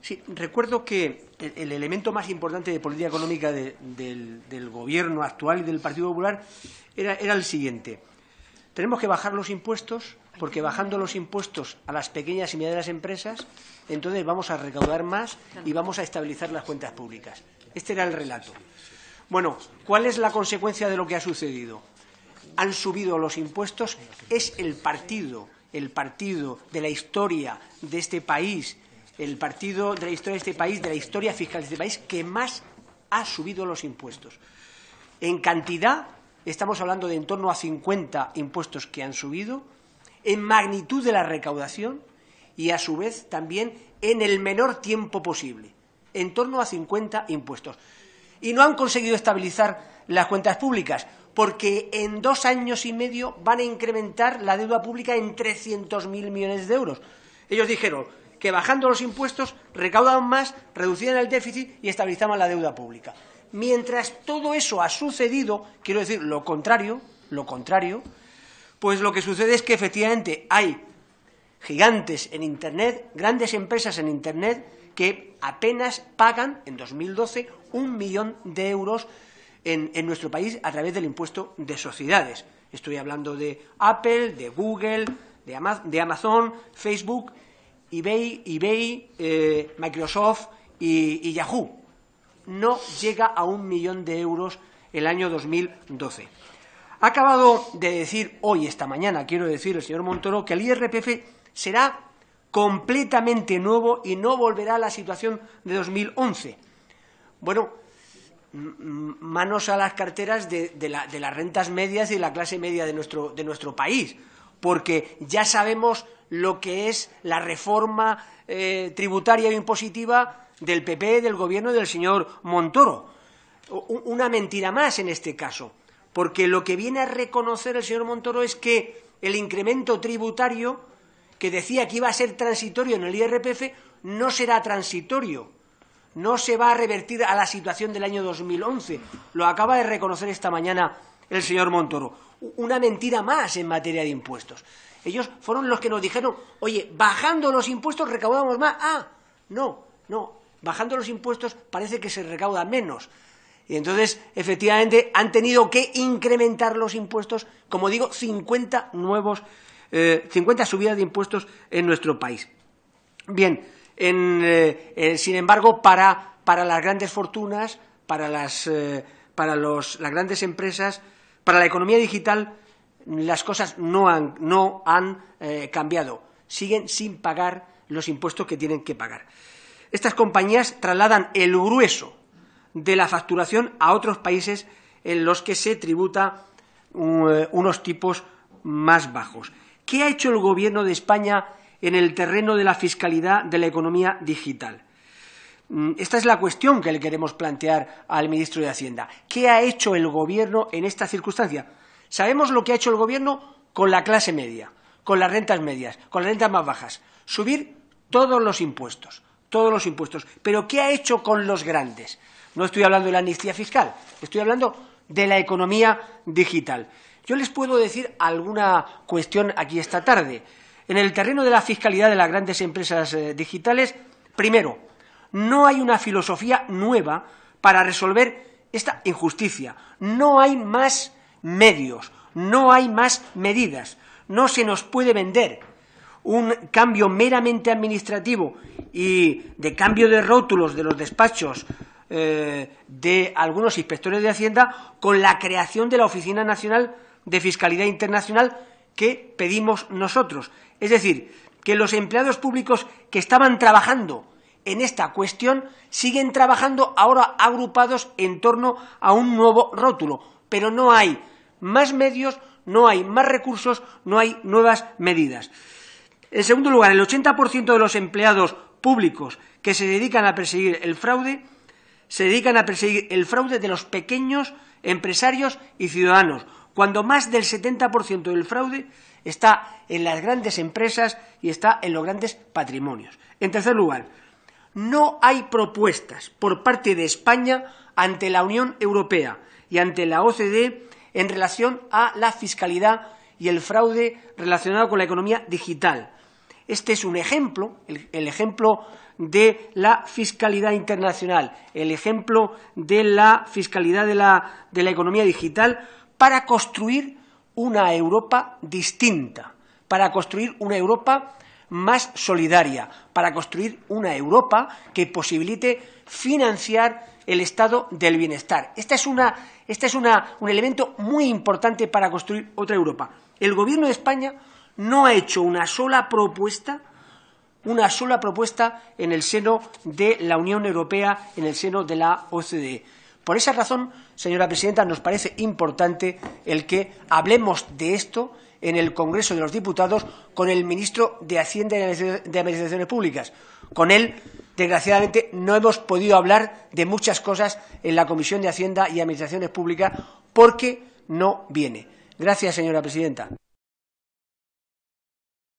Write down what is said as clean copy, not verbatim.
Sí, recuerdo que el elemento más importante de política económica del Gobierno actual y del Partido Popular era el siguiente. Tenemos que bajar los impuestos, porque bajando los impuestos a las pequeñas y medianas empresas, entonces vamos a recaudar más y vamos a estabilizar las cuentas públicas. Este era el relato. Bueno, ¿cuál es la consecuencia de lo que ha sucedido? Han subido los impuestos, es el partido de la historia de este país, el partido de la historia de este país, de la historia fiscal de este país, que más ha subido los impuestos. En cantidad, estamos hablando de en torno a 50 impuestos que han subido, en magnitud de la recaudación y, a su vez, también en el menor tiempo posible, en torno a 50 impuestos. Y no han conseguido estabilizar las cuentas públicas, porque en 2 años y medio van a incrementar la deuda pública en 300.000 millones de euros. Ellos dijeron que bajando los impuestos recaudaban más, reducían el déficit y estabilizaban la deuda pública. Mientras todo eso ha sucedido, quiero decir lo contrario, pues lo que sucede es que efectivamente hay gigantes en Internet, grandes empresas en Internet, que apenas pagan en 2012 1 millón de euros en nuestro país a través del impuesto de sociedades. Estoy hablando de Apple, de Google, de Amazon, Facebook, eBay, Microsoft y Yahoo. No llega a 1 millón de euros el año 2012. Ha acabado de decir hoy, esta mañana, quiero decir, el señor Montoro, que el IRPF será completamente nuevo y no volverá a la situación de 2011. Bueno, manos a las carteras de las rentas medias y de la clase media de nuestro país, porque ya sabemos lo que es la reforma tributaria e impositiva del PP, del Gobierno del señor Montoro. Una mentira más en este caso, porque lo que viene a reconocer el señor Montoro es que el incremento tributario, que decía que iba a ser transitorio en el IRPF, no será transitorio. No se va a revertir a la situación del año 2011. Lo acaba de reconocer esta mañana el señor Montoro. Una mentira más en materia de impuestos. Ellos fueron los que nos dijeron, oye, bajando los impuestos recaudamos más. Ah, no, bajando los impuestos parece que se recauda menos. Y entonces, efectivamente, han tenido que incrementar los impuestos, como digo, 50 subidas de impuestos en nuestro país. Bien, sin embargo, para las grandes fortunas, para las grandes empresas, para la economía digital, las cosas no han cambiado. Siguen sin pagar los impuestos que tienen que pagar. Estas compañías trasladan el grueso de la facturación a otros países en los que se tributa unos tipos más bajos. ¿Qué ha hecho el Gobierno de España en el terreno de la fiscalidad de la economía digital? Esta es la cuestión que le queremos plantear al ministro de Hacienda. ¿Qué ha hecho el Gobierno en esta circunstancia? Sabemos lo que ha hecho el Gobierno con la clase media, con las rentas medias, con las rentas más bajas. Subir todos los impuestos. Pero ¿qué ha hecho con los grandes? No estoy hablando de la amnistía fiscal, estoy hablando de la economía digital. Yo les puedo decir alguna cuestión aquí esta tarde. En el terreno de la fiscalidad de las grandes empresas digitales, primero, no hay una filosofía nueva para resolver esta injusticia. No hay más medios, no hay más medidas. No se nos puede vender un cambio meramente administrativo y de cambio de rótulos de los despachos de algunos inspectores de Hacienda con la creación de la Oficina Nacional de Fiscalidad Internacional que pedimos nosotros. Es decir, que los empleados públicos que estaban trabajando en esta cuestión siguen trabajando ahora agrupados en torno a un nuevo rótulo, pero no hay más medios, no hay más recursos, no hay nuevas medidas. En segundo lugar, el 80% de los empleados públicos que se dedican a perseguir el fraude se dedican a perseguir el fraude de los pequeños empresarios y ciudadanos, cuando más del 70% del fraude está en las grandes empresas y está en los grandes patrimonios. En tercer lugar, no hay propuestas por parte de España ante la Unión Europea y ante la OCDE en relación a la fiscalidad y el fraude relacionado con la economía digital. Este es un ejemplo, el ejemplo de la fiscalidad internacional, el ejemplo de la fiscalidad de la economía digital para construir una Europa distinta, para construir una Europa más solidaria, para construir una Europa que posibilite financiar el estado del bienestar. Este es un elemento muy importante para construir otra Europa. El Gobierno de España no ha hecho una sola propuesta en el seno de la Unión Europea, en el seno de la OCDE. Por esa razón, señora presidenta, nos parece importante el que hablemos de esto en el Congreso de los Diputados con el ministro de Hacienda y de Administraciones Públicas. Con él, desgraciadamente, no hemos podido hablar de muchas cosas en la Comisión de Hacienda y Administraciones Públicas porque no viene. Gracias, señora presidenta.